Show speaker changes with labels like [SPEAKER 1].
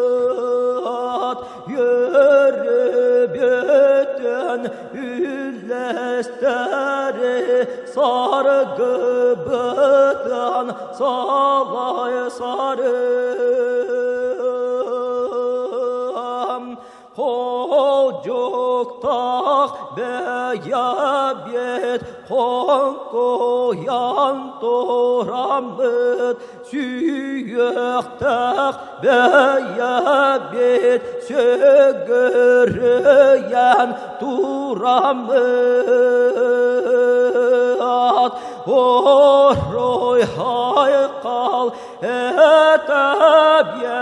[SPEAKER 1] Mustamat yürü bütün üllesteri sargıbıdan salay sarım Hocuktak beyabiyet konkoyan toramıt Süyüktak beyabiyet sögürüyen duramıt Orroy haykal etebiyet